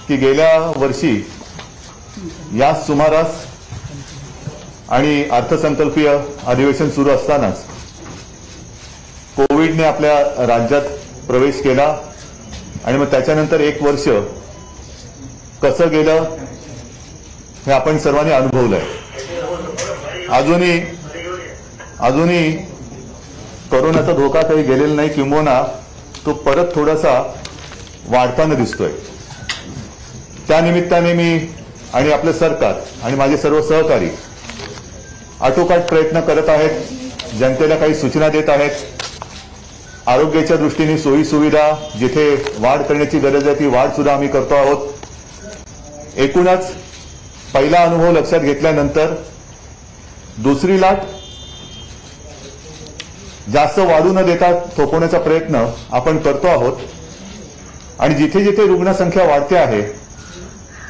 की गेल्या वर्षी या सुमारास आणि अर्थसंकल्पीय अधिवेशन सुरू असतानाच कोविडने आपल्या राज्यात प्रवेश केला आणि मग त्याच्यानंतर एक वर्ष कसं गेलं हे आपण सर्वांनी अनुभवलंय। अजूनही कोरोनाचा धोका काही गेलेला नाही, किंबहुना तो परत थोडासा वाढताना दिसतोय। त्या निमित्ताने मी आणि आपलं सरकार आणि माझे सर्व सहकारी आटोकाट प्रयत्न करत आहेत, जनतेला काही सूचना देत आहेत। आरोग्याच्या दृष्टीने सोयी सुविधा जिथे वाढ करण्याची गरज आहे ती वाढ सुद्धा आम्ही करतो आहोत। एकूणच पहिला अनुभव लक्षात घेतल्यानंतर दुसरी लाट जास्त वाढू न देता थोपवण्याचा प्रयत्न आपण करतो आहोत आणि जिथे जिथे रुग्णसंख्या वाढते आहे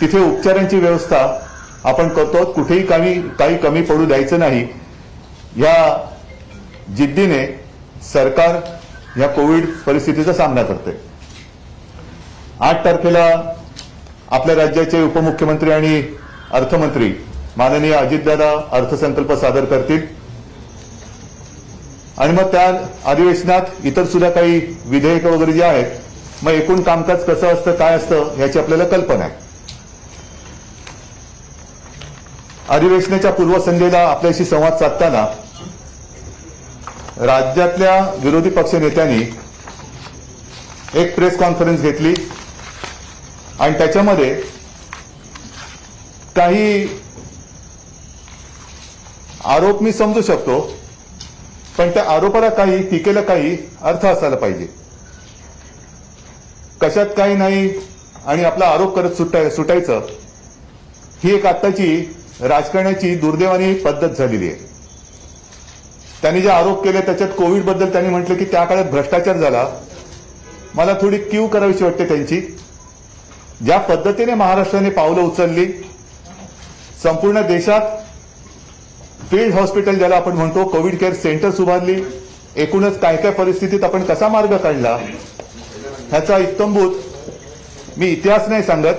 तिथे उपचारांची व्यवस्था आपण करतो आहोत। कुठेही काही कमी पडू द्यायचं नाही या जिद्दीने सरकार या कोविड परिस्थितीचा सामना करते। 8 तारखेला आपल्या राज्याचे उपमुख्यमंत्री आणि अर्थमंत्री माननीय अजितदादा अर्थसंकल्प सादर करतील आणि मग त्या अधिवेशनात इतर सुद्धा काही विधेयक वगैरे जे आहेत, मग एकूण कामकाज कसं असतं काय असतं याची आपल्याला कल्पना आहे। अधिवेशनाच्या पूर्वसंध्येला आपल्याशी संवाद साधताना राज्यातल्या विरोधी पक्ष नेत्यांनी एक प्रेस कॉन्फरन्स घेतली आणि त्याच्यामध्ये काही आरोप मी समजू शकतो, पण त्या आरोपाला काही, टीकेला काही अर्थ असायला पाहिजे। कशात काही नाही आणि आपला आरोप करत सुटायचं ही एक आत्ताची राजकारणाची दुर्दैवानी पद्धत झालेली आहे। त्यांनी जे आरोप केले त्याच्यात कोविड बद्दल त्यांनी म्हटलं की त्या काळात भ्रष्टाचार झाला। मला थोडी क्यू करावीशी वाटते त्यांची। ज्या पद्धतीने महाराष्ट्राने पावलं उचलली, संपूर्ण देशात फील्ड हॉस्पिटल ज्याला आपण म्हणतो कोविड केअर सेंटर्स उभारली, एकूणच काय काय परिस्थितीत आपण कसा मार्ग काढला ह्याचा इत्तंभूत मी इतिहास नाही सांगत,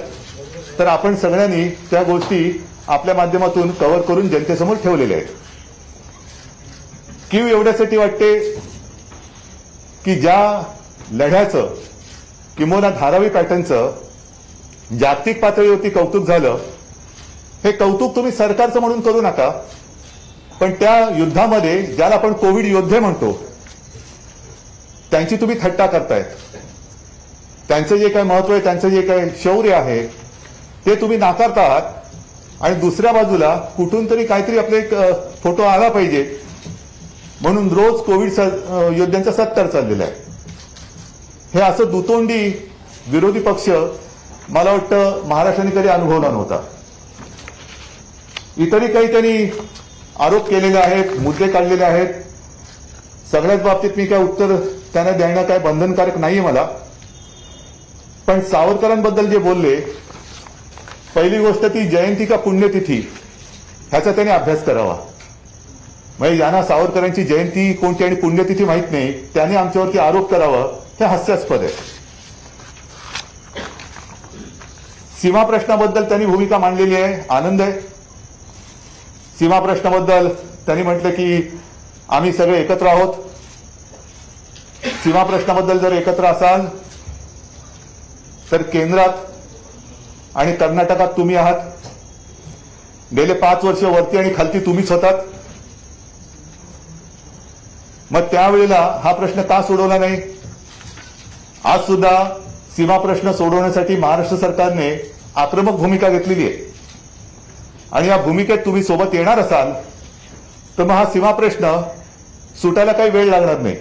तर आपण सगळ्यांनी त्या गोष्टी आपल्या माध्यमातून कव्हर करून जनतेसमोर ठेवलेल्या आहेत। क्यू एवढ्यासाठी वाटते की ज्या लढ्याचं किंबहुना धारावी पॅटर्नचं जागतिक पातळीवरती कौतुक झालं, हे कौतुक तुम्ही सरकारचं म्हणून करू नका, पण त्या युद्धामध्ये ज्याला आपण कोविड योद्धे म्हणतो त्यांची तुम्ही थट्टा करतायत। त्यांचं जे काय महत्व आहे, त्यांचं जे काय शौर्य आहे ते तुम्ही नाकारता आहात आणि दुसऱ्या बाजूला कुठून तरी काहीतरी आपले एक फोटो आला पाहिजे म्हणून रोज कोविड योद्ध्यांचा सत्कार चाललेला आहे। हे असं दुतोंडी विरोधी पक्ष मला वाटतं महाराष्ट्राने कधी अनुभवला नव्हता। इतरही काही त्यांनी आरोप केलेले आहेत, मुद्दे काढलेले आहेत। सगळ्याच बाबतीत मी काय उत्तर त्यांना देणं काय बंधनकारक नाहीये मला, पण सावरकरांबद्दल जे बोलले, पहिली गोष्ट ती जयंती का पुण्यतिथी ह्याचा त्यांनी अभ्यास करावा। म्हणजे ज्यांना सावरकरांची जयंती कोणती आणि पुण्यतिथी माहित नाही त्यांनी आमच्यावरती आरोप करावा हे हास्यास्पद आहे। सीमा प्रश्नाबद्दल त्यांनी भूमिका मांडलेली आहे, आनंद आहे। सीमा प्रश्नाबद्दल त्यांनी म्हटलं की आम्ही सगळे एकत्र आहोत। सीमा प्रश्नाबद्दल जर एकत्र असाल तर केंद्रात आणि कर्नाटकात तुम्ही आहात, गेले 5 वर्ष वरती आणि खालती तुम्हीच होतात। मग त्यावेळेला हा प्रश्न का सोडवला नाही? आज सुद्धा सीमा प्रश्न सोडवण्यासाठी महाराष्ट्र सरकारने आक्रमक भूमिका घेतलेली आहे आणि या भूमिकेत तुम्ही सोबत येणार असाल तर मग हा सीमा प्रश्न सुटायला काही वेळ लागणार नाही,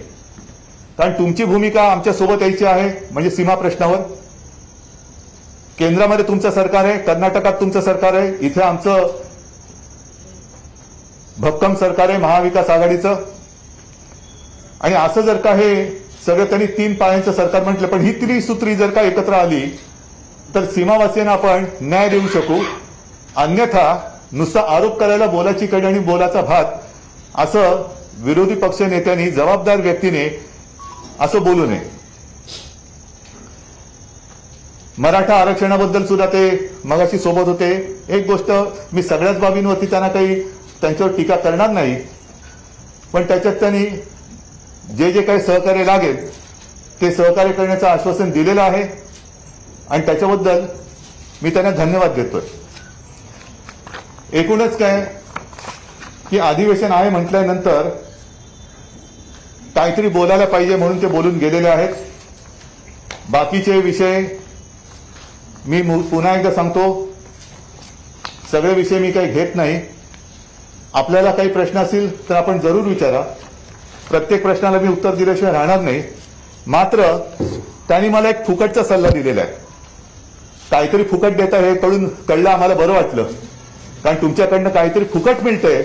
कारण तुमची भूमिका आमच्या सोबत यायची आहे। म्हणजे सीमा प्रश्नावर केंद्रामध्ये तुमचं सरकार आहे, कर्नाटकात तुमचं सरकार आहे, इथे आमचं भक्कम सरकार आहे महाविकास आघाडीचं। आणि असं जर का हे सगळं त्यांनी 3 पायांचं सरकार म्हटलं, पण ही त्रिसूत्री जर का एकत्र आली तर सीमावासियांना आपण न्याय देऊ शकू। अन्यथा नुसता आरोप करायला बोलाची कडी आणि बोलाचा भात असं विरोधी पक्ष नेत्यांनी, जबाबदार व्यक्तीने असं बोलू नये। मराठा आरक्षणाबद्दल सुद्धा ते मगाशी सोबत होते. एक गोष्ट, मी सगळ्याच बाबींवरती त्यांना काही त्यांच्यावर टीका करणार नाही, पण त्याच्यात त्यांनी जे जे काही सहकार्य लागेल ते सहकार्य करण्याचं आश्वासन दिलेलं आहे आणि त्याच्याबद्दल मी त्यांना धन्यवाद देतोय. एकूणच काय की अधिवेशन आहे म्हटल्यानंतर काहीतरी बोलायला पाहिजे म्हणून ते बोलून गेलेले आहेत. बाकीचे विषय मी पुन्हा एकदा सांगतो, सगळे विषय मी काही घेत नाही. आपल्याला काही प्रश्न असतील तर आपण जरूर विचारा. प्रत्येक प्रश्नाला मी उत्तर दिल्याशिवाय राहणार नाही. मात्र त्यांनी मला एक फुकटचा सल्ला दिलेला आहे. काहीतरी फुकट देता हे कळलं आम्हाला बरं वाटलं, कारण तुमच्याकडनं काहीतरी फुकट मिळतंय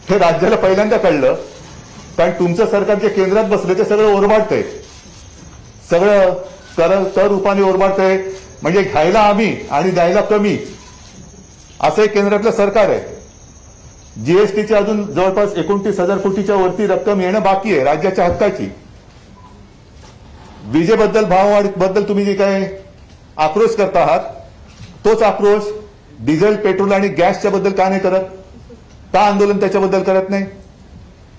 हे राज्याला पहिल्यांदा कळलं. कारण तुमचं सरकार जे केंद्रात बसले ते सगळं ओरबाडतंय, सगळं कर रूपाने ओरबाडतंय. म्हणजे घ्यायला आम्ही आणि द्यायला कमी असं एक केंद्रातलं सरकार आहे. जीएसटीची अजून जवळपास 29,000 कोटीच्या वरती रक्कम येणं बाकी आहे राज्याच्या हक्काची. विजेबद्दल भाववाढीबद्दल तुम्ही जे काय आक्रोश करता आहात तोच आक्रोश डिझेल, पेट्रोल आणि गॅसच्या बद्दल का नाही करत? का आंदोलन त्याच्याबद्दल करत नाही?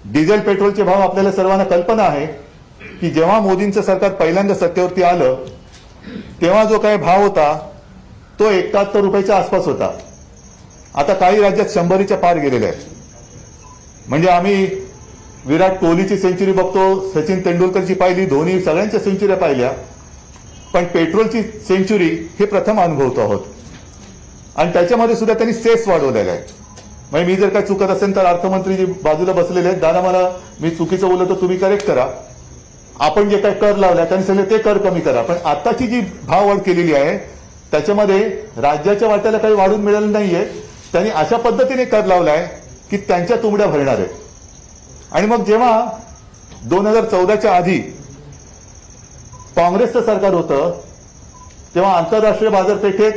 डिझेल पेट्रोलचे भाव आपल्याला सर्वांना कल्पना आहे की जेव्हा मोदींचं सरकार पहिल्यांदा सत्तेवरती आलं तेव्हा जो काही भाव होता तो 71 रुपयाच्या आसपास होता. आता काही राज्यात 100च्या पार गेलेले आहे. म्हणजे आम्ही विराट कोहलीची सेंचुरी बघतो, सचिन तेंडुलकरची पाहिली, धोनी सगळ्यांच्या सेंचुऱ्या पाहिल्या, पण पेट्रोलची सेंचुरी हे प्रथम अनुभवतो आहोत. आणि त्याच्यामध्ये सुद्धा त्यांनी सेस वाढवलेला आहे. म्हणजे मी जर काय चुकत असेल तर अर्थमंत्री जी बाजूला बसलेले आहेत, दादा मला मी चुकीचं बोललो तर तुम्ही करेक्ट करा. आपण जे काय कर लावलाय त्यांनी सांगितलं ते कर कमी करा, पण आताची जी भाववाढ केलेली आहे त्याच्यामध्ये राज्याच्या वाट्याला काही वाढून मिळालं नाहीये. त्यांनी अशा पद्धतीने कर लावलाय की त्यांच्या तुंबड्या भरणार आहेत. आणि मग जेव्हा 2014च्या आधी काँग्रेसचं सरकार होतं तेव्हा आंतरराष्ट्रीय बाजारपेठेत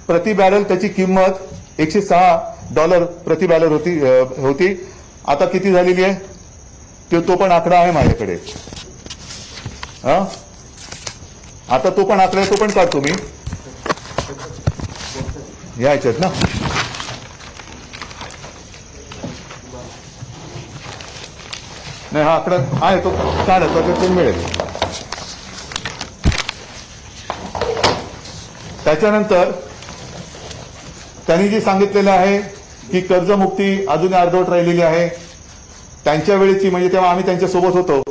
प्रति बॅरल त्याची किंमत $106 प्रति बॅरल होती. आता किती झालेली आहे तो पण आकडा आहे माझ्याकडे. आता तो पण आकडा तो पण काढतो मी याच्यात ना. नाही हा आकडा आहे तो काढत तो मिळेल. त्याच्यानंतर त्यांनी जे सांगितलेलं आहे की कर्जमुक्ती अजून अर्धवट राहिलेली आहे. त्यांच्या वेळेची म्हणजे तेव्हा आम्ही त्यांच्यासोबत होतो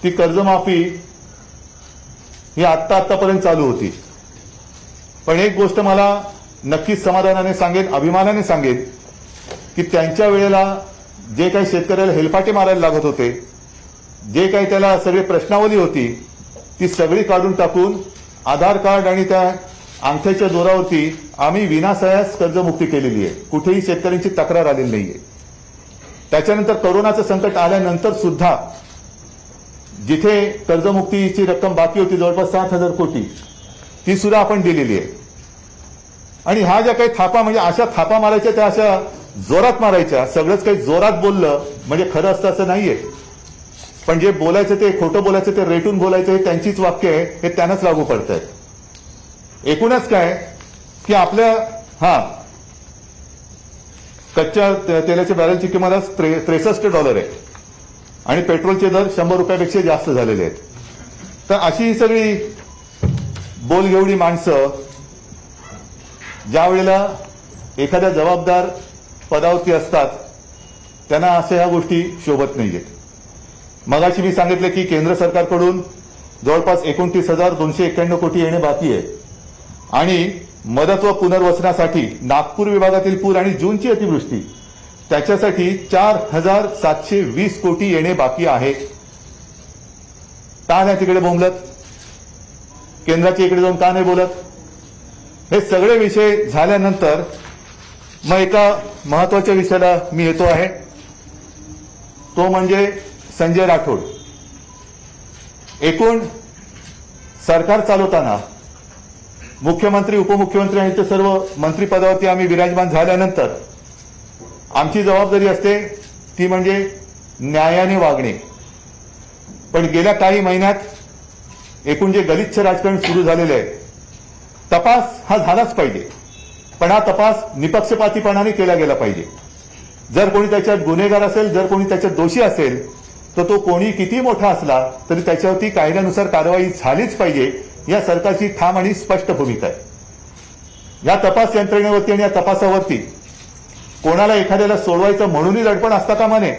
ती कर्जमाफी ही आत्तापर्यंत चालू होती. पण एक गोष्ट मला नक्कीच समाधानाने सांगेन, अभिमानाने सांगेन की त्यांच्या वेळेला जे काही शेतकऱ्याला हेलपाटे मारायला लागत होते, जे काही त्याला सगळी प्रश्नावली होती ती सगळी काढून टाकून आधार कार्ड आणि त्या अंगठ्याच्या जोरावरती आम्ही विनासायास कर्जमुक्ती केलेली आहे. कुठेही शेतकऱ्यांची तक्रार आलेली नाहीये. त्याच्यानंतर कोरोनाचं संकट आल्यानंतर सुद्धा जिथे कर्जमुक्तीची रक्कम बाकी होती जवळपास 7,000 कोटी ती सुद्धा आपण दिलेली आहे. आणि ह्या ज्या काही थापा म्हणजे अशा थापा मारायच्या त्या अशा जोरात मारायच्या. सगळंच काही जोरात बोललं म्हणजे खरं असतं असं नाहीये, पण जे बोलायचं ते खोटं बोलायचं ते रेटून बोलायचं हे त्यांचीच वाक्य आहे, हे त्यांनाच लागू पडत आहेत. एकूणच काय की आपल्या कच्च्या तेलाच्या बॅरलची किंमत आज $63 आहे आणि पेट्रोलचे दर 100 रुपयापेक्षा जास्त झालेले आहेत. तर अशी ही सगळी बोलगेवडी माणसं ज्या वेळेला एखाद्या जबाबदार पदावरती असतात त्यांना अशा ह्या गोष्टी शोभत नाहीयेत. मगाशी मी सांगितलं की केंद्र सरकारकडून जवळपास 29,291 कोटी येणे बाकी आहे आणि मदत व पुनर्वसनासाठी नागपूर विभागातील पूर आणि जूनची अतिवृष्टी त्याच्यासाठी 4,720 कोटी येणे बाकी आहे. का नाही तिकडे बोंबलत? केंद्राच्या इकडे जाऊन का नाही बोलत? हे सगळे विषय झाल्यानंतर मग एका महत्वाच्या विषयाला मी येतो आहे, तो म्हणजे संजय राठोड. एकूण सरकार चालवताना मुख्यमंत्री, उपमुख्यमंत्री आणि ते सर्व मंत्रिपदावरती आम्ही विराजमान झाल्यानंतर आमची जबाबदारी असते ती म्हणजे न्यायाने वागणे. पण गेल्या काही महिन्यात एकूण जे गलिच्छ राजकारण सुरू झालेलं आहे, तपास हा झालाच पाहिजे, पण हा तपास निपक्षपातीपणाने केला गेला पाहिजे. जर कोणी त्याच्यात गुन्हेगार असेल, जर कोणी त्याच्यात दोषी असेल, तर तो कोणी किती मोठा असला तरी त्याच्यावरती कायद्यानुसार कारवाई झालीच पाहिजे. या सरकारची ठाम आणि स्पष्ट भूमिका आहे. या तपास यंत्रणेवरती आणि या तपासावरती कोणाला एखाद्याला सोडवायचं म्हणूनही दडपण असता कामा नये,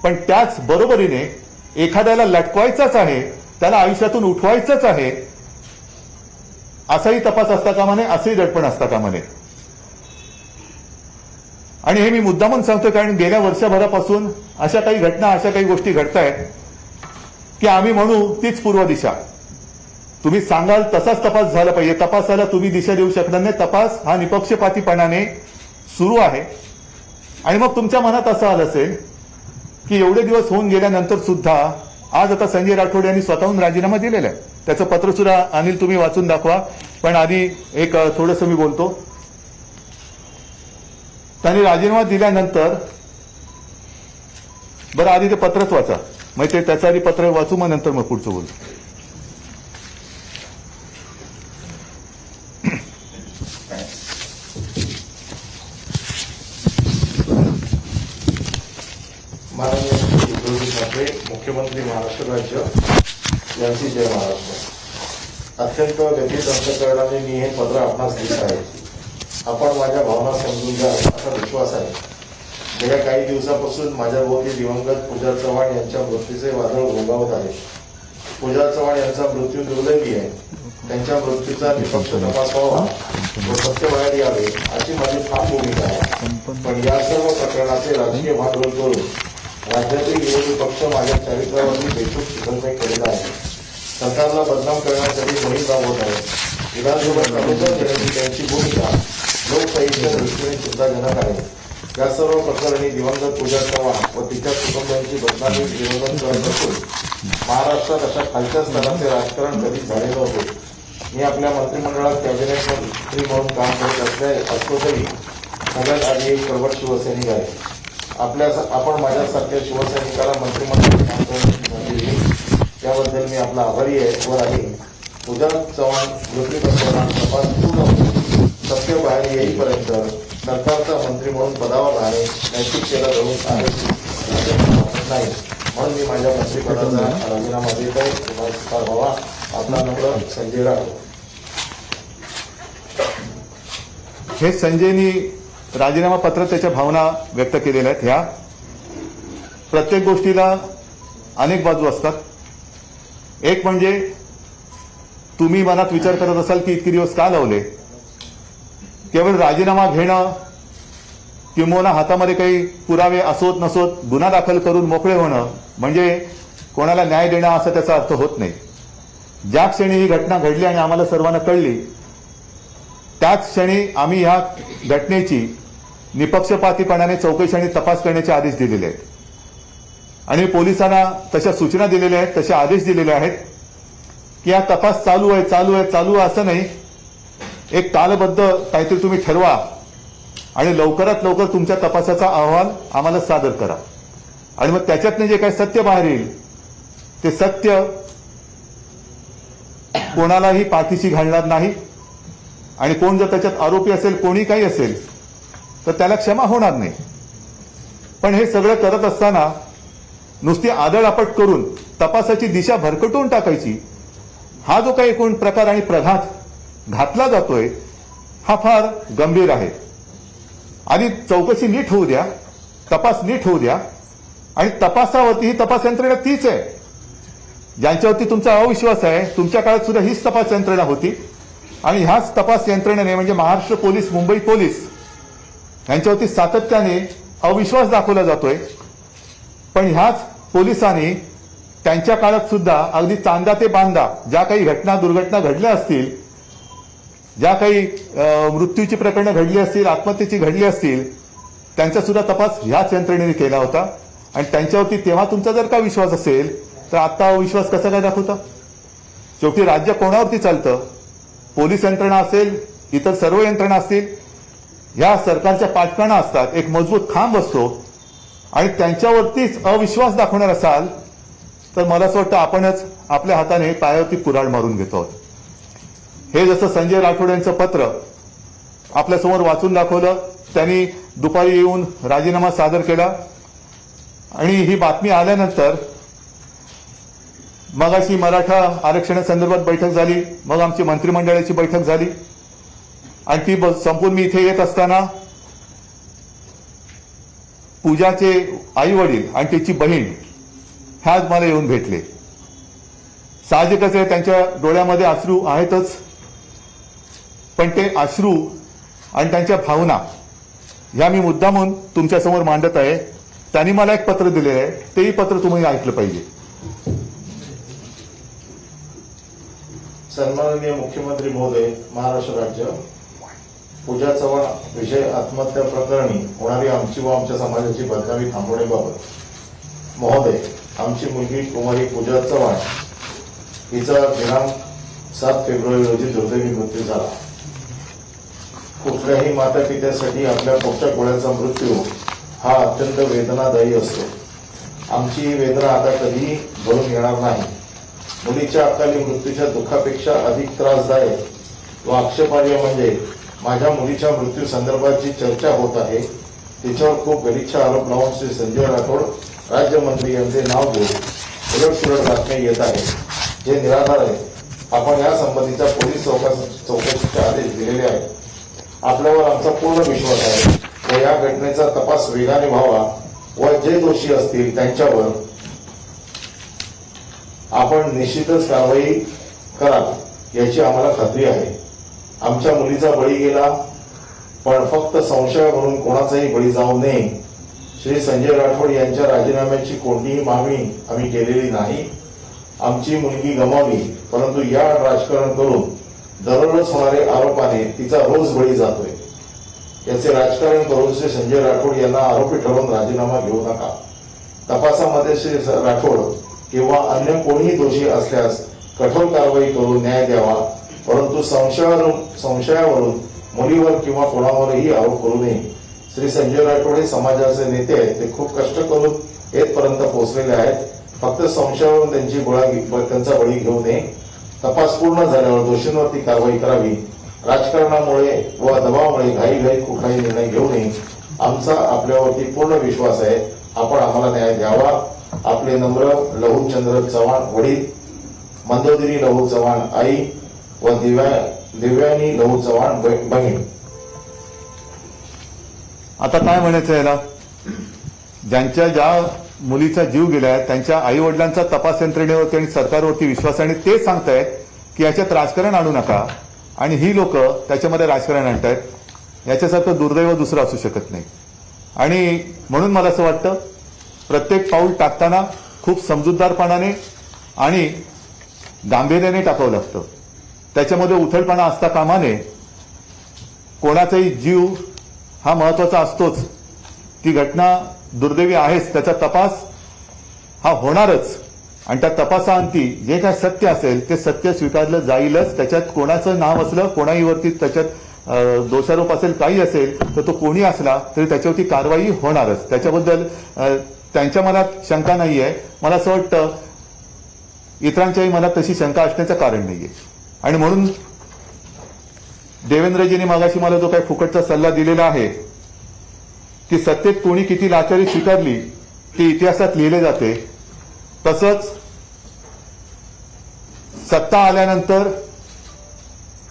पण त्याच बरोबरीने एखाद्याला लटकवायचंच आहे, त्याला आयुष्यातून उठवायचंच आहे, असाही तपास असता कामा नये, असंही दडपण असता कामा नये. आणि हे मी मुद्दामून सांगतोय कारण गेल्या वर्षभरापासून अशा काही घटना, अशा काही गोष्टी घडतायत की आम्ही म्हणू तीच पूर्व दिशा. तुम्ही सांगाल तसाच तपास झाला पाहिजे. तपासाला तुम्ही दिशा देऊ शकणार नाही. तपास हा निपक्षपातीपणाने सुरू आहे. आणि मग तुमच्या मनात असं आलं असेल की एवढे दिवस होऊन गेल्यानंतर सुद्धा आज आता संजय राठोड यांनी स्वतःहून राजीनामा दिलेला आहे. त्याचं पत्र सुद्धा अनिल तुम्ही वाचून दाखवा. पण आधी एक थोडंसं मी बोलतो. त्यांनी राजीनामा दिल्यानंतर, बरं आधी ते पत्रच वाचा, मग ते त्याचं आधी पत्र वाचू, मग नंतर मग पुढचं बोलू. माननीय उद्धवजी ठाकरे, मुख्यमंत्री महाराष्ट्र राज्य यांची जय महाराष्ट्र. अत्यंत व्यथित अंतःकरणाने मी हे पत्र आपणास लिहित आहे. आपण माझ्या भावना समजून घ्या असा विश्वास आहे. गेल्या काही दिवसापासून माझ्या भोवती दिवंगत पूजा चव्हाण यांच्या मृत्यूचे वादळ घोंगावत आहे. पूजा चव्हाण यांचा मृत्यू दुर्दैवी आहे. त्यांच्या मृत्यूचा निष्पक्ष तपास व्हावा व सत्य बाहेर यावे अशी माझी ठाम भूमिका आहे. पण या सर्व प्रकरणाचे राजकीय भांडवल करून राज्यातील विरोधी पक्ष माझ्या चारित्र्यावरती बेछूट टीकास्त्र केलेला आहे. सरकारला बदनाम करण्यासाठी मोहीम राबवत आहे. विधानसभा चालूच देण्याची त्यांची भूमिका लोकशाहीच्या दृष्टीने चिंताजनक आहे. या सर्व प्रकरणी दिवंगत पूजा चव्हाण व तिच्या कुटुंबियांची बदनामी विरोधन करत असून महाराष्ट्रात अशा खालच्या स्तराचे राजकारण कधीच झाले नव्हते. मी आपल्या मंत्रिमंडळात कॅबिनेट मंत्री म्हणून काम करत असतो तरी सगळ्यात आधी एक प्रबळ शिवसैनिक आहे. आपण माझ्यासारख्या शिवसैनिकाला मंत्रिमंडळात काम करण्याची संधी दिली त्याबद्दल मी आपला आभारी आहे व राहील. पूजा चव्हाण मृत्यू प्रकरणात तपास पूर्ण होऊन सत्य बाहेर येईपर्यंत सरकारचा मंत्री म्हणून पदावर राहणे नैतिकतेला धरून नाही, म्हणून मी माझ्या मंत्रिपदाचा राजीनामा देत आहे. पुन्हा व्हावा. आपला नंबर संजय राठोड. हे संजयनी राजीनामा पत्रात त्याच्या भावना व्यक्त केलेल्या आहेत. ह्या प्रत्येक गोष्टीला अनेक बाजू असतात. एक म्हणजे तुम्ही मनात विचार करत असाल की इतके दिवस का लावले. केवळ राजीनामा घेणं किंवा हातामध्ये काही पुरावे असोत नसोत गुन्हा दाखल करून मोकळे होणं म्हणजे कोणाला न्याय देणं असा त्याचा अर्थ होत नाही. ज्या क्षणी ही घटना घडली आणि आम्हाला सर्वांना कळली त्याच क्षणी आम्ही ह्या घटनेची निपक्षपातीपणाने चौकशी आणि तपास करण्याचे आदेश दिलेले आहेत. आणि पोलिसांना तशा सूचना दिलेल्या आहेत, तसे आदेश दिलेले आहेत की हा तपास चालू आहे असं नाही. एक कालबद्ध काहीतरी तुम्ही ठरवा आणि लवकरात लवकर तुमच्या तपासाचा अहवाल आम्हाला सादर करा. आणि मग त्याच्यातनं जे काही सत्य बाहेर येईल ते सत्य कोणालाही पाठीशी घालणार नाही. आणि कोण जर त्याच्यात आरोपी असेल, कोणी काही असेल तर त्याला क्षमा होणार नाही. पण हे सगळं करत असताना नुसती आदळआपट करून तपासाची दिशा भरकटवून टाकायची, हा जो काही एकूण प्रकार आणि प्रघात घातला जातोय हा फार गंभीर आहे. आधी चौकशी नीट होऊ द्या, तपास नीट होऊ द्या. आणि तपासावरती ही तपास यंत्रणा तीच आहे ज्यांच्यावरती तुमचा अविश्वास आहे. तुमच्या काळात सुद्धा हीच तपास यंत्रणा होती आणि ह्याच तपास यंत्रणेने म्हणजे महाराष्ट्र पोलीस, मुंबई पोलीस यांच्यावरती सातत्याने अविश्वास दाखवला जातोय. पण ह्याच पोलिसांनी त्यांच्या काळात सुद्धा अगदी चांदा ते बांदा ज्या काही घटना दुर्घटना घडल्या असतील, ज्या काही मृत्यूची प्रकरणं घडली असतील, आत्महत्येची घडली असतील, त्यांचा सुद्धा तपास ह्याच यंत्रणेने केला होता. आणि त्यांच्यावरती तेव्हा तुमचा जर का विश्वास असेल तर आता अविश्वास कसा काय दाखवता. शेवटी राज्य कोणावरती चालतं, पोलीस यंत्रणा असेल, इतर सर्व यंत्रणा असतील, ह्या सरकारच्या पाठकाणा असतात, एक मजबूत खांब असतो. आणि त्यांच्यावरतीच अविश्वास दाखवणार असाल तर मला असं वाटतं आपणच आपल्या हाताने पायावरती कुऱ्हाड मारून घेतो आहोत. हे जसं संजय राठोड यांचं पत्र आपल्यासमोर वाचून दाखवलं, त्यांनी दुपारी येऊन राजीनामा सादर केला आणि ही बातमी आल्यानंतर मगाशी मराठा आरक्षणासंदर्भात बैठक झाली, मग आमची मंत्रिमंडळाची बैठक झाली आणि ती संपून मी इथे येत असताना पूजाचे आई वडील आणि तिची बहीण ह्याच मला येऊन भेटले. साहजिकच आहे, त्यांच्या डोळ्यामध्ये अश्रू आहेतच, पण ते अश्रू आणि त्यांच्या भावना ह्या मी मुद्दामून तुमच्यासमोर मांडत आहे. त्यांनी मला एक पत्र दिलेलं आहे, तेही पत्र तुम्ही ऐकलं पाहिजे. सन्माननीय मुख्यमंत्री महोदय, महाराष्ट्र राज्य, पूजा चव्हाण विषय आत्महत्या प्रकरणी होणारी आमची व आमच्या समाजाची बदनामी थांबवण्याबाबत महोदय, आमची मुलगी कुमारी पूजा चव्हाण हिचा दिनांक 7 फेब्रुवारी रोजी दुर्दैवी मृत्यू झाला. कुठल्याही माता पित्यासाठी आपल्या पोटच्या गोळ्याचा मृत्यू हा अत्यंत वेदनादायी असतो. आमची ही वेदना आता कधीही भरून येणार नाही. मुलीच्या अकाली मृत्यूच्या दुःखापेक्षा अधिक त्रासदायक व आक्षेपार्ह म्हणजे माझ्या मुलीच्या मृत्यू संदर्भात जी चर्चा होत आहे तिच्यावर खूप गलिच्छ आरोप लावून श्री संजय राठोड राज्यमंत्री यांचे नाव घेऊन उलटसुलट बातम्या येत आहेत, जे निराधार आहे. आपण या संबंधीच्या पोलीस चौकशीचे आदेश दिलेले आहेत. आपल्यावर आमचा पूर्ण विश्वास आहे व या घटनेचा तपास वेगाने व्हावा व जे दोषी असतील त्यांच्यावर आपण निश्चितच कारवाई कराल याची आम्हाला खात्री आहे. आमच्या मुलीचा बळी गेला, पण फक्त संशयावरून कोणाचाही बळी जाऊ नये. श्री संजय राठोड यांच्या राजीनाम्याची कोणतीही मागणी आम्ही केलेली नाही. आमची मुलगी गमावली, परंतु या राजकारण करून दररोज होणारे आरोपाने तिचा रोज बळी जातोय. याचे राजकारण करून श्री संजय राठोड यांना आरोपी ठरवून राजीनामा घेऊ नका. तपासामध्ये श्री राठोड किंवा अन्य कोणीही दोषी असल्यास कठोर कारवाई करून न्याय द्यावा, परंतु संशयावरून मुलीवर किंवा कोणावरही आरोप करू नये. श्री संजय राठोड हे समाजाचे नेते आहेत. ते खूप कष्ट करून येथपर्यंत पोहोचलेले आहेत. फक्त संशयावरून त्यांचा बळी घेऊ नये. तपास पूर्ण झाल्यावर दोषींवरती कारवाई करावी. राजकारणामुळे व दबावामुळे घाईघाई कुठलाही निर्णय घेऊ नये. आमचा आपल्यावरती पूर्ण विश्वास आहे. आपण आम्हाला न्याय द्यावा. आपले नम्र लहूचंद्र चव्हाण वडील, मंदोदरी लहू चव्हाण आई व दिव्यानी लहू चव्हाण बहीण. आता काय म्हणायचं याला, ज्या मुलीचा जीव गेलाय त्यांच्या आई वडिलांचा तपास यंत्रणेवरती आणि सरकारवरती विश्वास, आणि ते सांगतायत की याच्यात राजकारण आणू नका, आणि ही लोक त्याच्यामध्ये राजकारण आणतायत. याच्यासारखं दुर्दैव दुसरं असू शकत नाही. आणि म्हणून मला असं वाटतं प्रत्येक पाऊल टाकताना खूप समजूतदारपणाने आणि गांभीर्याने टाकावं लागतं. त्याच्यामध्ये उथळपणा असता कामा नये. कोणाचाही जीव हा महत्वाचा असतोच. ती घटना दुर्दैवी आहेच, त्याचा तपास हा होणारच, आणि त्या तपासाअंती जे काय सत्य असेल ते सत्य स्वीकारलं जाईलच. त्याच्यात कोणाचं नाव असलं, कोणाहीवरती त्याच्यात दोषारोप असेल, काही असेल, तर तो कोणी असला तरी त्याच्यावरती कारवाई होणारच. त्याच्याबद्दल त्यांच्या मनात शंका नाहीये. मला असं वाटतं इतरांच्याही मनात तशी शंका असण्याचं कारण नाहीये. आणि म्हणून देवेंद्रजींनी मागाशी मला जो काही फुकटचा सल्ला दिलेला आहे की सत्तेत कोणी किती लाचारी स्वीकारली ती इतिहासात लिहिले जाते, तसंच सत्ता आल्यानंतर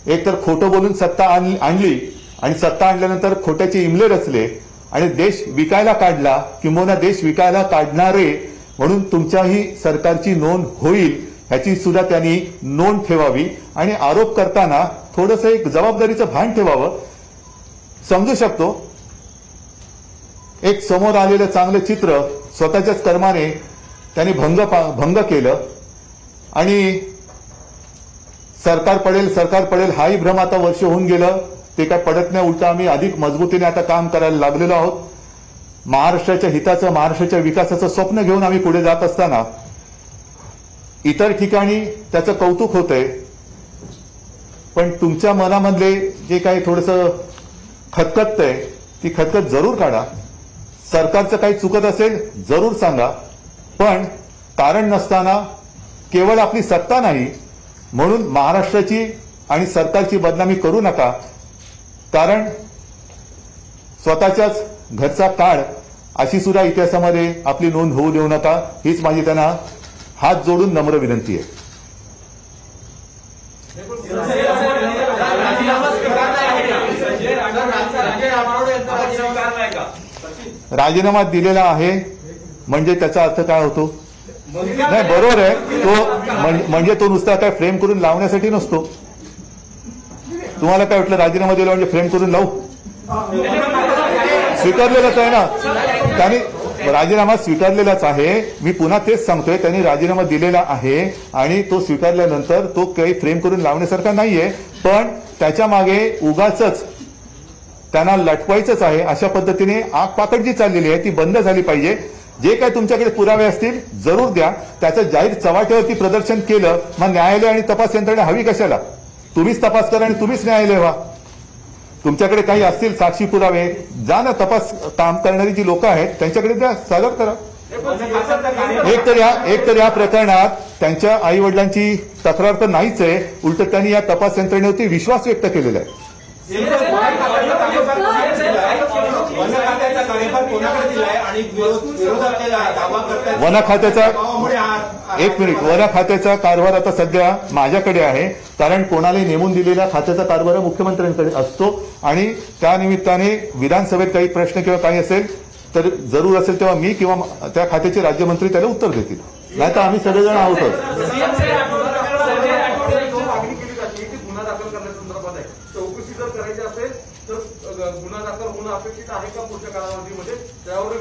एकतर खोटं बोलून सत्ता आणली आणि सत्ता आणल्यानंतर खोट्याचे इमले रचले आणि देश विकायला काढला, किंबहुना देश विकायला काढणारे म्हणून तुमच्याही सरकारची नोंद होईल ह्याची सुद्धा त्यांनी नोंद ठेवावी. आणि आरोप करताना थोडंसं एक जबाबदारीचं भान ठेवावं. समजू शकतो एक समोर आलेलं चांगलं चित्र स्वतःच्याच कर्माने त्यांनी भंग केलं आणि सरकार पडेल हाही भ्रम आता वर्ष होऊन गेलं. ते काय पडत नाही, उलट आम्ही अधिक मजबूतीने आता काम करायला लागलेलो आहोत. महाराष्ट्राच्या हिताचं, महाराष्ट्राच्या विकासाचं स्वप्न घेऊन आम्ही पुढे जात असताना इतर ठिकाणी त्याचं कौतुक होतंय, पण तुमच्या मनामधले जे काही थोडंसं खतखततंय ती खतखत जरूर काढा. सरकारचं काही चुकत असेल जरूर सांगा, पण कारण नसताना केवळ आपली सत्ता नाही म्हणून महाराष्ट्राची आणि सरकारची बदनामी करू नका. कारण स्वतःच्याच घरचा काळ अशी सुद्धा इतिहासामध्ये आपली नोंद होऊ देऊ नका. हीच माझी त्यांना हात जोडून नम्र विनंती आहे. राजीनामा दिलेला आहे म्हणजे त्याचा अर्थ काय होतो? नाही, बरोबर आहे. तो म्हणजे तो नुसता काय फ्रेम करून लावण्यासाठी नसतो. तुम्हाला काय वाटलं राजीनामा दिला म्हणजे फ्रेम करून लावू? स्वीकारलेलाच आहे ना त्यांनी. राजीनामा स्वीकारलेलाच आहे. मी पुन्हा तेच सांगतोय, त्यांनी राजीनामा दिलेला आहे आणि तो स्वीकारल्यानंतर तो काही फ्रेम करून लावण्यासारखा नाहीये. पण त्याच्या मागे उगाचच त्यांना लटवायचंच आहे. अशा पद्धतीने आग पाकड जी चाललेली आहे ती बंद झाली पाहिजे. जे काही तुमच्याकडे पुरावे असतील जरूर द्या. त्याचं जाहीर चव्हाट्यावरती प्रदर्शन केलं मग न्यायालय आणि तपास यंत्रणा हवी कशाला? तुम्हीच तपास करा आणि तुम्हीच न्यायालय व्हा. तुमच्याकडे काही असतील साक्षी पुरावे, जा ना, तपास काम करणारी जी लोक आहेत त्यांच्याकडे द्या, सादर करा. एक तर या प्रकरणात त्यांच्या आई वडिलांची तक्रार तर नाहीच आहे, उलट त्यांनी या तपास यंत्रणेवरती विश्वास व्यक्त केलेला आहे. वन खात्याचा वन खात्याचा कारभार आता सध्या माझ्याकडे आहे. कारण कोणालाही नेमून दिलेल्या खात्याचा कारभार मुख्यमंत्र्यांकडे असतो आणि त्या निमित्ताने विधानसभेत काही प्रश्न किंवा काही असेल तर जरूर असेल तेव्हा मी किंवा त्या खात्याचे राज्यमंत्री त्याला उत्तर देतील. नाही तर आम्ही सगळेजण आहोतच.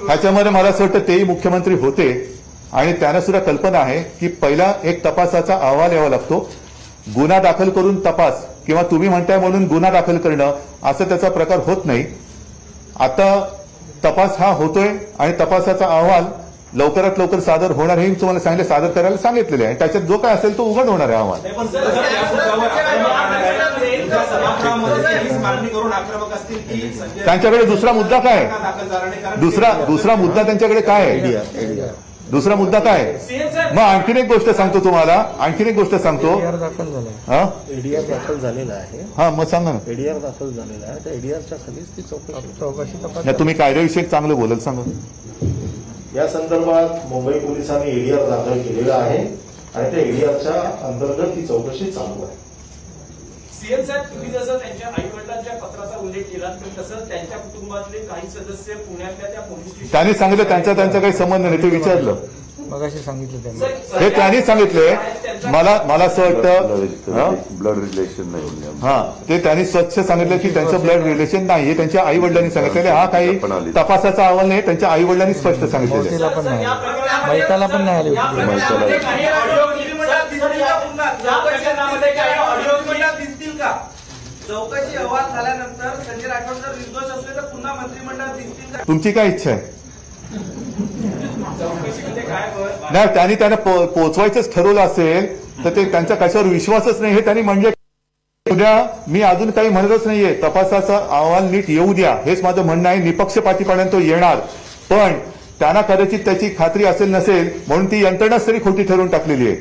ह्याच्यामध्ये मला असं वाटतं तेही मुख्यमंत्री होते आणि त्यांना सुद्धा कल्पना आहे की पहिला एक तपासाचा अहवाल यावा लागतो. गुन्हा दाखल करून तपास किंवा तुम्ही म्हणताय म्हणून गुन्हा दाखल करणं असं त्याचा प्रकार होत नाही. आता तपास हा होतोय आणि तपासाचा अहवाल लवकरात लवकर सादर होणार हे तुम्हाला सांगितलं, सादर करायला सांगितलेले आहे. त्याच्यात जो काय असेल तो उघड होणार आहे अहवाल. त्यांच्याकडे दुसरा मुद्दा काय? दुसरा मुद्दा त्यांच्याकडे काय आहे? दुसरा मुद्दा काय? मग आणखीन एक गोष्ट सांगतो तुम्हाला, आणखीन एक गोष्ट सांगतो. एडीआर दाखल झालेला आहे. हा, मग सांगा ना. एडीआर दाखल झालेला आहे, त्या एडीआरच्या खालीच ती चौकशी. तुम्ही कायदेविषयक चांगलं बोलत सांगा. या संदर्भात मुंबई पोलिसांनी एडीआर दाखल केलेला आहे आणि त्या एडीआरच्या अंतर्गत ही चौकशी चालू आहे. सीएम साहेब, तुम्ही जसं त्यांच्या आई वडिलांच्या पत्राचा उल्लेख केला तसं त्यांच्या कुटुंबातले काही सदस्य पुण्यातल्या त्या पोलीस स्टेशन त्यांनी सांगितलं त्यांचा काही संबंध नाही. ते विचारलं मगाशी सांगितलं त्यांनी. हे त्यांनी सांगितले. मला असं वाटतं ब्लड रिलेशन नाही. हा, ते त्यांनी स्वच्छ सांगितलं की त्यांचं ब्लड रिलेशन नाही हे त्यांच्या आई वडिलांनी सांगितलेले. हा काही तपासाचा अहवाल नाही, त्यांच्या आई वडिलांनी स्पष्ट सांगितलेलं. मैताला पण नाही, मैताला पण नाही आले. चौकशी अहवाल झाल्यानंतर संजय राठोड जर निर्दोष असले तर पुन्हा मंत्रिमंडळात दिसतील का? तुमची काय इच्छा आहे? चौकशीमध्ये काय नाही, त्यांना पोचवायचंच ठरवलं असेल तर ते त्यांचा कशावर विश्वासच नाही हे त्यांनी म्हणजे. उद्या मी अजून काही म्हणतच नाहीये. तपासाचा अहवाल नीट येऊ द्या हेच माझं म्हणणं आहे. निपक्षपातीपणे तो येणार, पण त्यांना कदाचित त्याची खात्री असेल नसेल म्हणून ती यंत्रणाच तरी खोटी ठरवून टाकलेली आहे.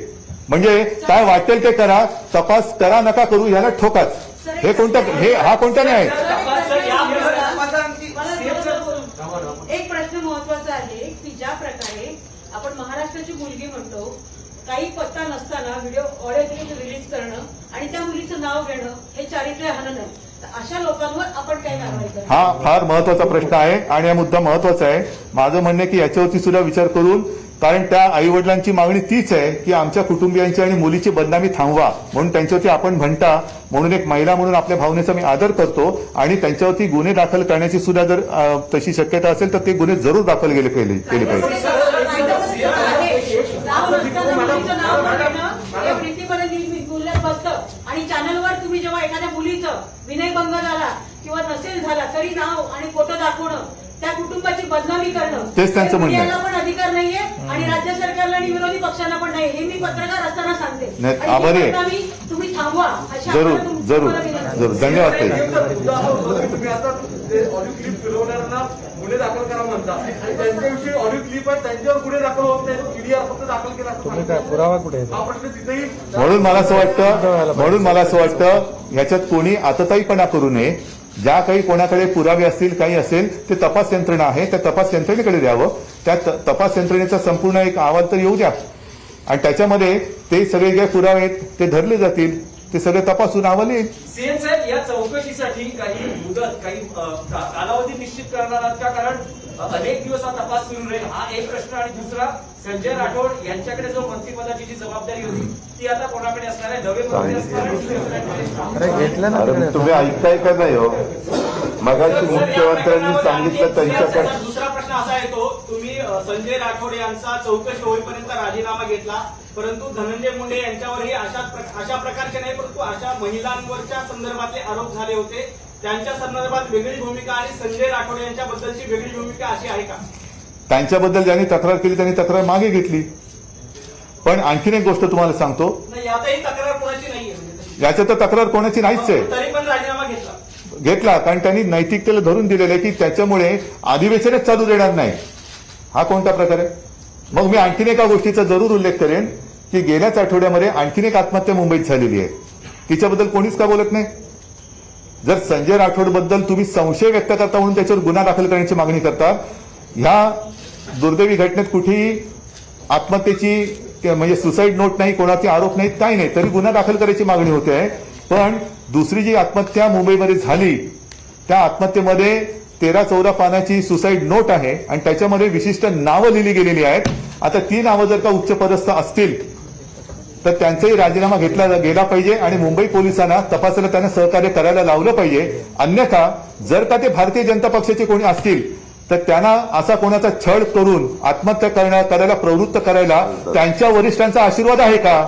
म्हणजे काय वाटेल ते करा, तपास करा नका करू याला ठोकाच. हे हा कोणता नाही. एक प्रश्न महत्वाचा आहे की ज्या प्रकारे आपण महाराष्ट्राची मुलगी म्हणतो, काही पत्ता नसताना व्हिडिओ ऑडिओ क्लिप रिलीज करणं आणि त्या मुलीचं नाव घेणं हे चारित्र्य हनन आहे. अशा लोकांवर आपण काय कारवाई करू? हा फार महत्वाचा प्रश्न आहे आणि हा मुद्दा महत्वाचा आहे. माझं म्हणणं आहे की याच्यावरती सुद्धा विचार करून, कारण त्या आई वडिलांची मागणी तीच आहे की आमच्या कुटुंबियांची आणि मुलीची बदनामी थांबवा म्हणून त्यांच्यावरती आपण म्हणता. म्हणून एक महिला म्हणून आपल्या भावनेचा मी आदर करतो आणि त्यांच्यावरती गुन्हे दाखल करण्याची सुद्धा जर तशी शक्यता असेल तर ते गुन्हे जरूर दाखल केले पाहिजे. आणि चॅनलवर तुम्ही जेव्हा एखाद्या मुलीचं विनयभंग झाला किंवा नसेल झाला तरी नाव आणि फोटो दाखवणं, त्या कुटुंबाची बदनामी करणं, तेच त्यांचं म्हणणं आहे. पण अधिकार नाहीये आणि राज्य सरकारला आणि विरोधी पक्षांना पण नाही. हे मी पत्रकार असताना सांगते. आभारी तुम्ही थांबवा. जरूर जरूर जरूर. धन्यवाद. तुम्ही आता ऑडिओ क्लिप फिरवणाऱ्यांना गुन्हे दाखल करा म्हणतात आणि त्यांच्याविषयी ऑडिओ क्लिप आहे, त्यांच्यावर गुन्हे दाखल होत नाही, ईडीआर फक्त दाखल केला असं तुम्ही काय पुरावा कुठे आहे? हा प्रश्न तिथेही म्हणून मला असं वाटतं ह्याच्यात कोणी आतताईपणा करू नये. ज्या काही कोणाकडे पुरावे असतील काही असेल ते तपास यंत्रणा आहे त्या तपास यंत्रणेकडे द्यावं. त्या तपास यंत्रणेचा संपूर्ण एक अहवाल तर येऊ द्या आणि त्याच्यामध्ये ते सगळे जे पुरावे आहेत ते धरले जातील, ते सगळे तपासून अहवाल येईल. सीएम साहेब या चौकशीसाठी काही मुदत काही कालावधी निश्चित करणार आहात का? कारण अनेक दिवस हा तपास सुरू राहील, हा एक प्रश्न. आणि दुसरा, संजय राठोड यांच्याकडे जो मंत्रिपदाची जी जबाबदारी होती ती आता कोणाकडे असणार आहे? नवे मंत्री असणार आहे? अरे घेतलं ना अरे तुम्ही ऐकताय का नाही हो? मगाशी मुख्यमंत्र्यांनी सांगितलं त्यांच्याकडे. दुसरा प्रश्न असा येतो, तुम्ही संजय राठोड यांचा चौकशी होईपर्यंत राजीनामा घेतला, परंतु धनंजय मुंडे यांच्यावरही अशा प्रकारचे नाही परंतु अशा महिलांवरच्या संदर्भातले आरोप झाले होते. त्यांच्या संदर्भात वेगळी भूमिका आणि संजय राठोड यांच्याबद्दलची वेगळी भूमिका अशी आहे का? त्यांच्याबद्दल ज्यांनी तक्रार केली त्यांनी तक्रार मागे घेतली. पण आणखीन एक गोष्ट तुम्हाला सांगतो, नाही, यातही तक्रार कोणाची नाहीये म्हणजे याच्यात तर तक्रार कोणाची नाहीच आहे. तरी पण राजीनामा घेतला कारण त्यांनी नैतिकतेला धरून दिलेलं आहे की त्याच्यामुळे अधिवेशनच चालू देणार नाही. हा कोणता प्रकार आहे? मग मी आणखीन एका गोष्टीचा जरूर उल्लेख करेन की गेल्याच आठवड्यामध्ये आणखीन एक आत्महत्या मुंबईत झालेली आहे. तिच्याबद्दल कोणीच का बोलत नाही? जर संजय राठोड बद्दल तुम्ही संशय व्यक्त करता म्हणून त्याच्यावर गुन्हा दाखल करण्याची मागणी करता, ह्या दुर्दैवी घटनेत कुठेही आत्महत्येची म्हणजे सुसाईड नोट नाही, कोणाचे आरोप नाहीत, काही नाही, तरी गुन्हा दाखल करायची मागणी होते आहे. पण दुसरी जी आत्महत्या मुंबईमध्ये झाली त्या आत्महत्येमध्ये 13-14 पानाची सुसाईड नोट आहे आणि त्याच्यामध्ये विशिष्ट नावं लिहिली गेलेली आहेत. आता ती नावं जर का उच्चपदस्थ असतील तर त्यांचाही राजीनामा घेतला गेला पाहिजे आणि मुंबई पोलिसांना तपासाला त्यांना सहकार्य करायला लावलं पाहिजे. अन्यथा जर का ते भारतीय जनता पक्षाचे कोणी असतील तर त्यांना असा कोणाचा छळ करून आत्महत्या करायला प्रवृत्त करायला त्यांच्या वरिष्ठांचा आशीर्वाद आहे का?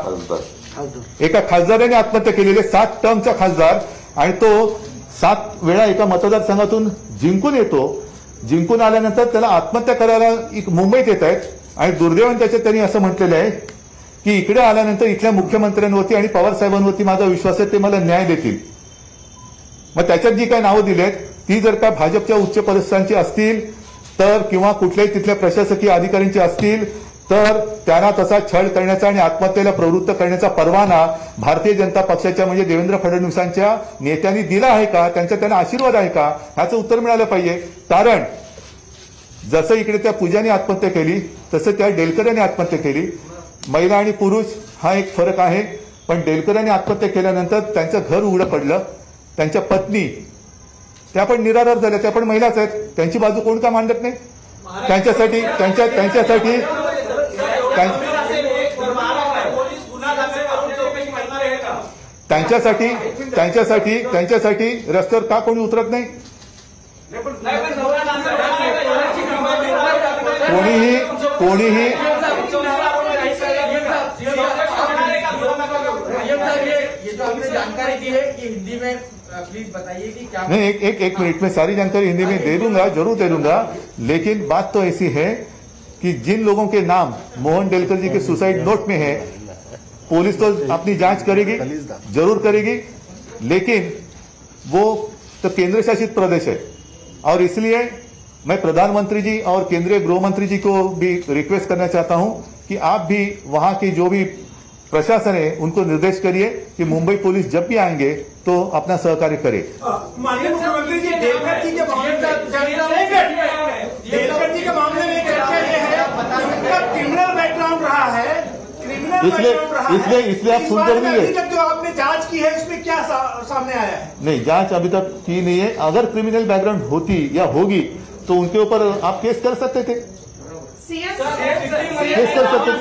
एका खासदाराने आत्महत्या केलेले 7 टर्मचा खासदार आणि तो 7 वेळा एका मतदारसंघातून जिंकून येतो. जिंकून आल्यानंतर त्याला आत्महत्या करायला मुंबईत येत आहेत आणि दुर्दैवाने त्याच्यात त्यांनी असं म्हटलेलं आहे की इकडे आल्यानंतर इथल्या मुख्यमंत्र्यांवरती आणि पवार साहेबांवरती माझा विश्वास आहे, ते मला न्याय देतील. मग त्याच्यात जी काही नावं दिली आहेत ती जर का भाजपच्या उच्च पदस्थांची असतील तर किंवा कुठल्याही तिथल्या प्रशासकीय अधिकाऱ्यांची असतील तर त्यांना तसा छळ करण्याचा आणि आत्महत्येला प्रवृत्त करण्याचा परवाना भारतीय जनता पक्षाच्या म्हणजे देवेंद्र फडणवीसांच्या नेत्यांनी दिला आहे का? त्यांना आशीर्वाद आहे का? ह्याचं उत्तर मिळालं पाहिजे. कारण जसं इकडे त्या पूजाने आत्महत्या केली तसं त्या डेलकरांनी आत्महत्या केली. महिला आणि पुरुष हा एक फरक आहे. पण डेलकरांनी आत्महत्या केल्यानंतर त्यांचं घर उघडं पडलं. त्यांच्या पत्नी त्या पण निराधार झाल्या, त्या पण महिलाच आहेत. त्यांची बाजू कोण का मांडत नाही? त्यांच्यासाठी रस्त्यावर का कोणी उतरत नाही? कोणीही जानकारी दी है कि हिंदी में प्लीज बताइए कि क्या नहीं, एक मिनट में सारी जानकारी हिंदी में दे दूंगा, जरूर दे दूंगा. लेकिन बात तो ऐसी है कि जिन लोगों के नाम मोहन डेलकर जी के सुसाइड नोट में है, पुलिस तो अपनी जांच करेगी, जरूर करेगी, लेकिन वो तो केंद्र शासित प्रदेश है और इसलिए मैं प्रधानमंत्री जी और केंद्रीय गृह मंत्री जी को भी रिक्वेस्ट करना चाहता हूं कि आप भी वहां की जो भी प्रशासन है उनको निर्देश करिए कि मुंबई पुलिस जब भी आएंगे तो अपना सहकार्य करे. माननीय मुख्यमंत्री जी, डेलकर जी के मामले में चर्चा ये है उनका क्रिमिनल बैकग्राउंड रहा है, इसलिए आप सुनकर नहीं है. जो आपने जांच की है उसमें क्या सामने आया है? नहीं, जांच अभी तक की नहीं है. अगर क्रिमिनल बैकग्राउंड होती या होगी तो उनके ऊपर आप केस कर सकते थे. केस कर सकते थे.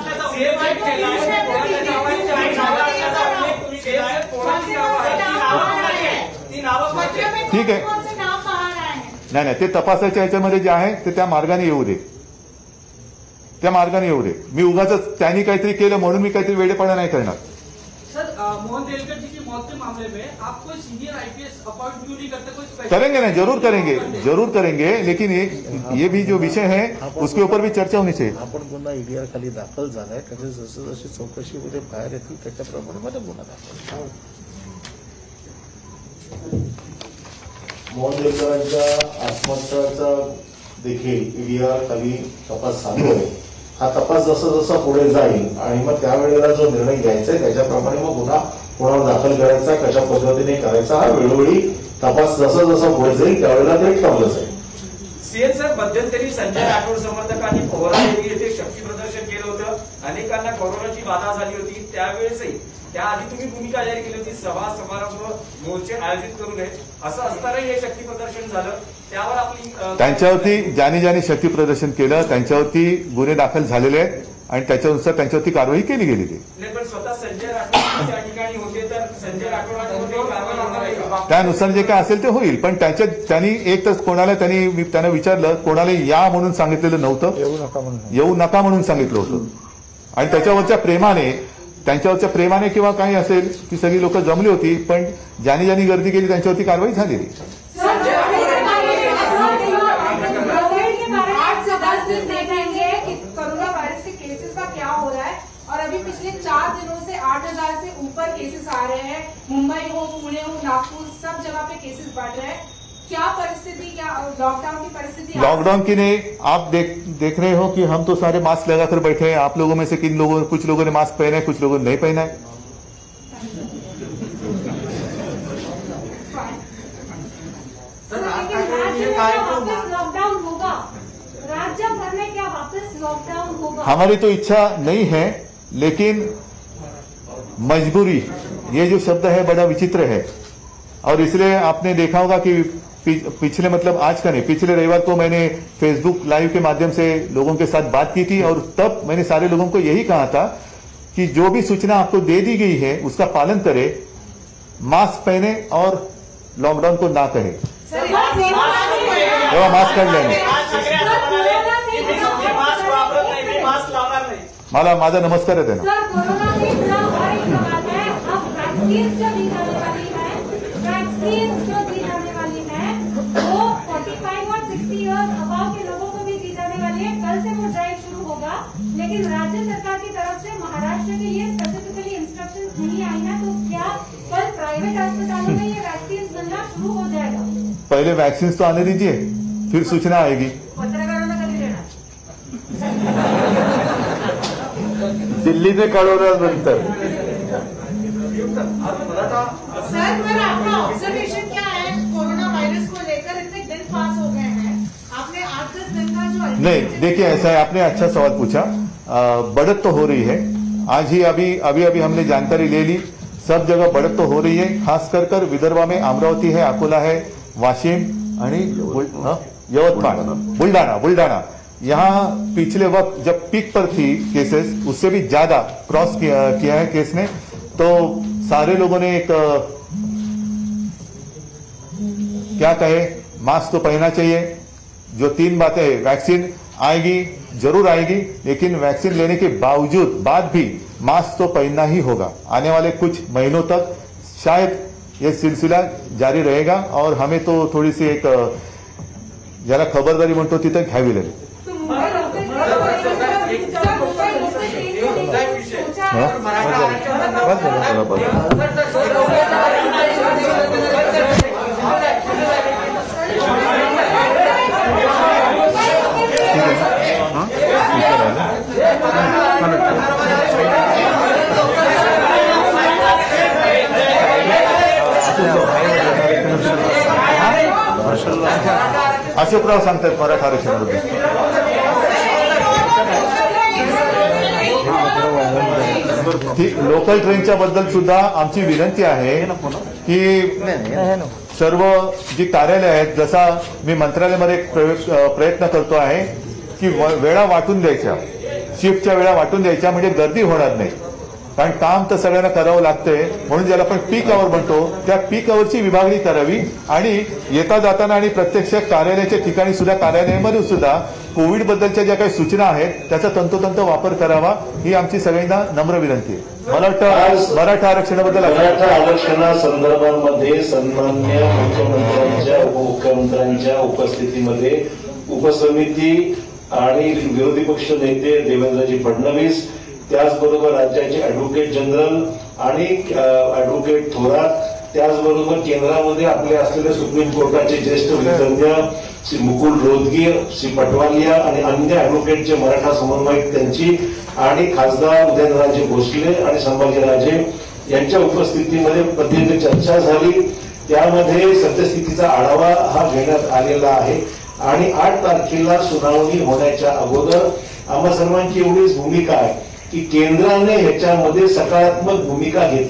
ठीक आहे. नाही, ते तपासाच्या याच्यामध्ये जे आहे ते त्या मार्गाने येऊ दे, त्या मार्गाने येऊ दे. मी उगाच त्यांनी काहीतरी केलं म्हणून मी काहीतरी वेडेपणा नाही करणार. सर, मोहन डेलकर जी की मौत के मामले में आप कोई सीनियर आईपीएस अपॉइंट क्यों नहीं करते? कोई करेंगे ना, जरूर करेंगे, लेकिन ये भी जो विषय है उसके ऊपर भी चर्चा होनी चाहिए. आपण गुन्हा ईडीआर खाली दाखल झालाय, त्याच्या जसं जशी चौकशीमध्ये बाहेर येतील त्याच्याप्रमाणे मध्ये गुन्हा दाखल. मोहन डेलकरांच्या आत्महत्याचा देखील ईडीआर खाली तपास चालू आहे. हा तपास जसा जसा पुढे जाईल आणि मग त्यावेळेला जो निर्णय घ्यायचा आहे त्याच्याप्रमाणे मग गुन्हा कोणावर दाखल करायचा, कशा पद्धतीने करायचा, हा वेळोवेळी तपास जसा जसा पुढे जाईल त्यावेळेला ते ठरवलं जाईल. सीएम साहेब, मध्यंतरी संजय राठोड समर्थकांनी पोहरादेवी येथे शक्ती प्रदर्शन केलं होतं. अनेकांना कोरोनाची बाधा झाली होती. त्यावेळेसही त्याआधी तुम्ही भूमिका जाहीर केली होती, सभा समारंभ मोर्चे आयोजित करू नये. असं असतानाही हे शक्ती प्रदर्शन झालं. त्यावर आपली त्यांच्यावरती ज्यांनी शक्ती प्रदर्शन केलं त्यांच्यावरती गुन्हे दाखल झालेले आहेत आणि त्याच्यानुसार त्यांच्यावरती कारवाई केली गेलेली. नाही, पण स्वतः संजय राठोड त्या ठिकाणी होते तर संजय राठोडांवर कारवाई होणार आहे का? त्यानुसार जे काय असेल ते होईल. पण त्यांनी एक तर कोणाला त्यांना विचारलं, कोणाला या म्हणून सांगितलेलं नव्हतं, येऊ नका म्हणून सांगितलं होतं. आणि त्यांच्यावरच्या प्रेमाने किंवा काही असेल ती सगळी लोक जमली होती. पण ज्यांनी गर्दी केली त्यांच्यावरती कारवाई झालेली. 8 से 10 दिन देखेंगे कि कोरोना वायरस के केसेस का क्या हो रहा है. और अभी पिछले 4 दिनों से 8000 से ऊपर केसेस आ रहे हैं. मुंबई हो, पुणे हो, नागपुर, सब जगह पे केसेस बढ़ रहे हैं. क्या परिस्थिति, क्या लॉकडाउन की परिस्थिति? लॉकडाउन की नहीं, आप देख रहे हो कि हम तो सारे मास्क लगाकर बैठे हैं. आप लोगों में से कुछ लोगों ने मास्क पहना है, कुछ लोगों ने नहीं पहना है. लॉकडाउन होगा राज्य भर में, क्या वापस लॉकडाउन होगा? हमारी तो इच्छा नहीं है, लेकिन मजबूरी, ये जो शब्द है बड़ा विचित्र है. और इसलिए आपने देखा होगा कि पिछले आज का नहीं, पिछले रविवार को मैंने फेसबुक लाइव के माध्यम से लोगों के साथ बात की थी और तब मैंने सारे लोगों को यही कहा था कि जो भी सूचना आपको दे दी गई है उसका पालन करें, मास्क पहने और लॉकडाउन को ना कहें. मास्क काढ लेंगे. मला माझा नमस्कार आहे त्यांना. वैक्सीन जो दी जाने वाली है वो 45 और 60 ईयर्स अबाव के लोगों को भी दी जाने वाली है. कल से वो ड्राइव शुरू होगा. लेकिन राज्य सरकार की तरफ से महाराष्ट्र के लिए स्पेसिफिकली इंस्ट्रक्शंस नहीं आई है. तो क्या कल प्राइवेट अस्पतालों में ये वैक्सीन मिलना शुरू हो जाएगा? पहले वैक्सीन तो आने दीजिए, फिर सूचना आएगी. पत्रकारांना कधी देणार? दिल्लीने कळवल्यानंतर. सर, मेरा अपना ऑब्जर्वेशन क्या है, कोरोना वायरस को लेकर इतने दिन पास हो गए हैं, आपने 8-10 दिन का जो नहीं, देखिए ऐसा है, आपने अच्छा सवाल पूछा. बढ़त तो हो रही है. आज ही अभी हमने जानकारी ले ली. सब जगह बढ़त तो हो रही है. खास कर विदर्भ में अमरावती है, अकोला है, वाशिम आणि यवतमाळ, बुलढाना. यहाँ पिछले वक्त जब पीक पर थी केसेस, उससे भी ज्यादा क्रॉस किया है केस ने. तो सारे लोगों ने एक क्या कहे, मास्क तो पहनना चाहिए. जो 3 बातें, वैक्सीन आएगी, जरूर आएगी, लेकिन वैक्सीन लेने के बाद भी मास्क तो पहनना ही होगा. आने वाले कुछ महीनों तक शायद ये सिलसिला जारी रहेगा और हमें तो थोड़ी सी एक ज्याला खबरदारी म्हणतो तिथं घ्यावी लागेल. अशोकराव सांगतात मराठा आरक्षणाबद्दल. लोकल ट्रेनच्या बद्दल सुद्धा आमची विनंती आहे की सर्व जी कार्यालय आहेत, जसा मी मंत्रालयामध्ये प्रयत्न करतो आहे की वेळा वाटून द्यायच्या, शिफ्टच्या वेळा वाटून द्यायच्या, म्हणजे गर्दी होणार नाही. कारण काम तर सगळ्यांना करावं लागतंय, म्हणून ज्याला आपण पीक आवर म्हणतो त्या पीक आवरची विभागणी करावी आणि येता जाताना आणि प्रत्यक्ष कार्यालयाच्या ठिकाणी सुद्धा, कार्यालयामध्ये सुद्धा कोविड बद्दलच्या ज्या काही सूचना आहेत त्याचा तंतोतंत वापर करावा, ही आमची सगळ्यांना नम्र विनंती आहे. मला वाटतं मराठा आरक्षणाबद्दल, मराठा आरक्षणासंदर्भामध्ये सन्माननीय मुख्यमंत्र्यांच्या, उपमुख्यमंत्र्यांच्या उपस्थितीमध्ये उपसमिती आणि विरोधी पक्ष नेते देवेंद्रजी फडणवीस, त्याचबरोबर राज्याचे अॅडव्होकेट जनरल आणि अॅडव्होकेट थोरात त्याचबरोबर केंद्रामध्ये आपले असलेले सुप्रीम कोर्टाचे ज्येष्ठ विधितज्ञ श्री मुकुल रोहतगी, श्री पटवालिया आणि अन्य ऍडव्होकेट जे मराठा समन्वयक त्यांची आणि खासदार उदयनराजे भोसले आणि संभाजीराजे यांच्या उपस्थितीमध्ये पद्धतीने चर्चा झाली. त्यामध्ये सद्यस्थितीचा आढावा हा घेण्यात आलेला आहे आणि 8 तारखेला सुनावणी होण्याच्या अगोदर आम्हा सर्वांची एवढीच भूमिका आहे की केंद्राने ह्याच्यामध्ये सकारात्मक भूमिका घेतली.